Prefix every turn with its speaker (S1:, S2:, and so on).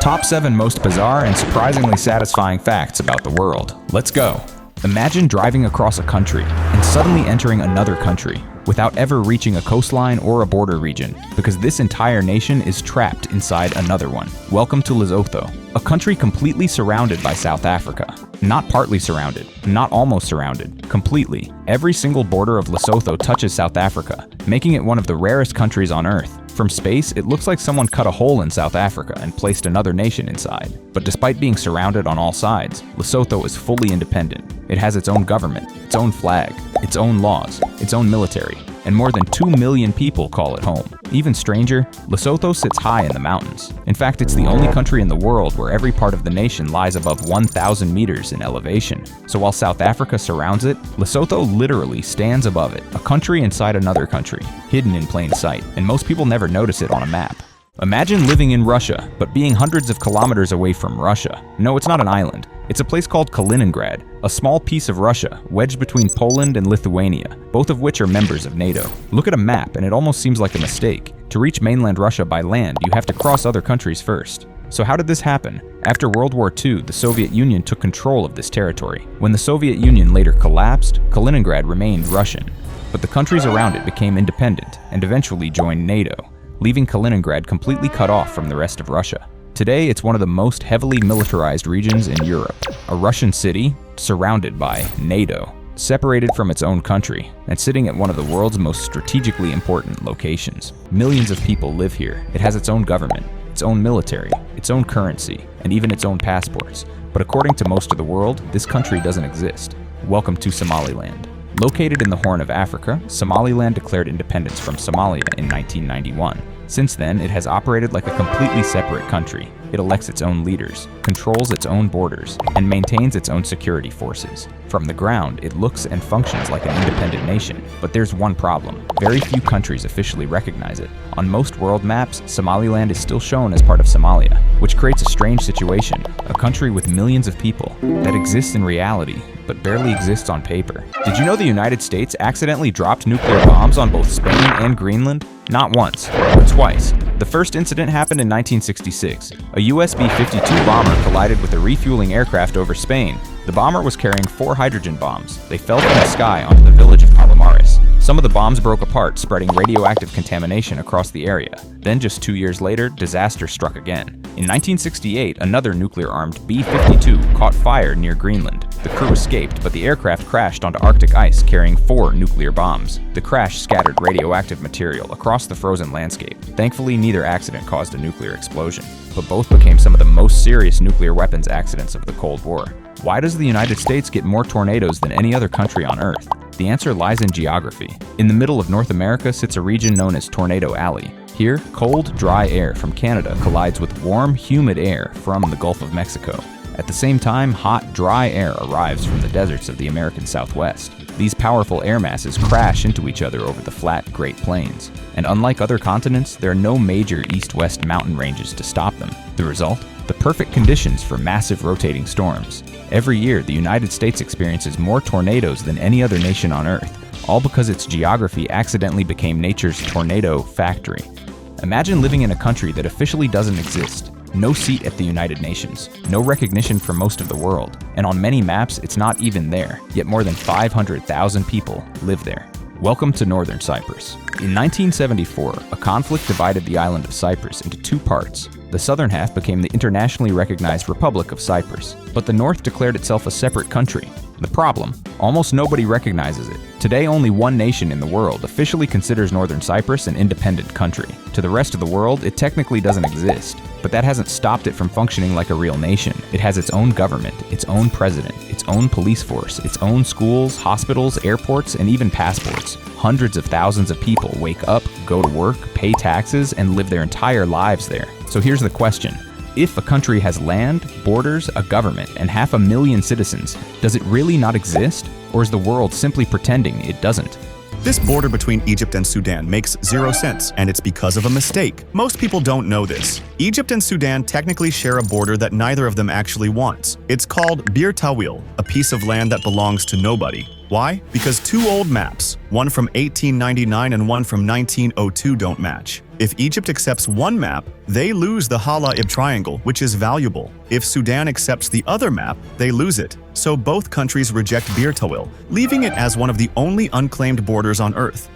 S1: Top 7 most bizarre and surprisingly satisfying facts about the world. Let's go. Imagine driving across a country and suddenly entering another country without ever reaching a coastline or a border region, because this entire nation is trapped inside another one. Welcome to Lesotho, a country completely surrounded by South Africa. Not partly surrounded, not almost surrounded, completely. Every single border of Lesotho touches South Africa, making it one of the rarest countries on Earth. From space, it looks like someone cut a hole in South Africa and placed another nation inside. But despite being surrounded on all sides, Lesotho is fully independent. It has its own government, its own flag, its own laws, its own military, and more than 2 million people call it home. Even stranger, Lesotho sits high in the mountains. In fact, it's the only country in the world where every part of the nation lies above 1,000 meters in elevation. So while South Africa surrounds it, Lesotho literally stands above it, a country inside another country, hidden in plain sight, and most people never notice it on a map. Imagine living in Russia, but being hundreds of kilometers away from Russia. No, it's not an island. It's a place called Kaliningrad, a small piece of Russia wedged between Poland and Lithuania, both of which are members of NATO. Look at a map and it almost seems like a mistake. To reach mainland Russia by land, you have to cross other countries first. So how did this happen? After World War II, the Soviet Union took control of this territory. When the Soviet Union later collapsed, Kaliningrad remained Russian. But the countries around it became independent and eventually joined NATO, leaving Kaliningrad completely cut off from the rest of Russia. Today, it's one of the most heavily militarized regions in Europe, a Russian city surrounded by NATO, separated from its own country, and sitting at one of the world's most strategically important locations. Millions of people live here. It has its own government, its own military, its own currency, and even its own passports. But according to most of the world, this country doesn't exist. Welcome to Somaliland. Located in the Horn of Africa, Somaliland declared independence from Somalia in 1991. Since then, it has operated like a completely separate country. It elects its own leaders, controls its own borders, and maintains its own security forces. From the ground, it looks and functions like an independent nation. But there's one problem. Very few countries officially recognize it. On most world maps, Somaliland is still shown as part of Somalia, which creates a strange situation. A country with millions of people that exists in reality, but barely exists on paper. Did you know the United States accidentally dropped nuclear bombs on both Spain and Greenland? Not once, but twice. The first incident happened in 1966. A US B-52 bomber collided with a refueling aircraft over Spain. The bomber was carrying 4 hydrogen bombs. They fell from the sky onto the village of Palomares. Some of the bombs broke apart, spreading radioactive contamination across the area. Then just 2 years later, disaster struck again. In 1968, another nuclear-armed B-52 caught fire near Greenland. The crew escaped, but the aircraft crashed onto Arctic ice carrying 4 nuclear bombs. The crash scattered radioactive material across the frozen landscape. Thankfully, neither accident caused a nuclear explosion, but both became some of the most serious nuclear weapons accidents of the Cold War. Why does the United States get more tornadoes than any other country on Earth? The answer lies in geography. In the middle of North America sits a region known as Tornado Alley. Here, cold, dry air from Canada collides with warm, humid air from the Gulf of Mexico. At the same time, hot, dry air arrives from the deserts of the American Southwest. These powerful air masses crash into each other over the flat Great Plains. And unlike other continents, there are no major east-west mountain ranges to stop them. The result? The perfect conditions for massive rotating storms. Every year, the United States experiences more tornadoes than any other nation on Earth, all because its geography accidentally became nature's tornado factory. Imagine living in a country that officially doesn't exist. No seat at the United Nations, no recognition for most of the world, and on many maps it's not even there, yet more than 500,000 people live there. Welcome to Northern Cyprus. In 1974, a conflict divided the island of Cyprus into 2 parts. The southern half became the internationally recognized Republic of Cyprus, but the north declared itself a separate country. The problem? Almost nobody recognizes it. Today, only one nation in the world officially considers Northern Cyprus an independent country. To the rest of the world, it technically doesn't exist, but that hasn't stopped it from functioning like a real nation. It has its own government, its own president, its own police force, its own schools, hospitals, airports, and even passports. Hundreds of thousands of people wake up, go to work, pay taxes, and live their entire lives there. So here's the question. If a country has land, borders, a government, and 500,000 citizens, does it really not exist? Or is the world simply pretending it doesn't?
S2: This border between Egypt and Sudan makes 0 sense, and it's because of a mistake. Most people don't know this. Egypt and Sudan technically share a border that neither of them actually wants. It's called Bir Tawil, a piece of land that belongs to nobody. Why? Because two old maps, one from 1899 and one from 1902, don't match. If Egypt accepts one map, they lose the Hala-Ib Triangle, which is valuable. If Sudan accepts the other map, they lose it. So both countries reject Bir Tawil, leaving it as one of the only unclaimed borders on Earth.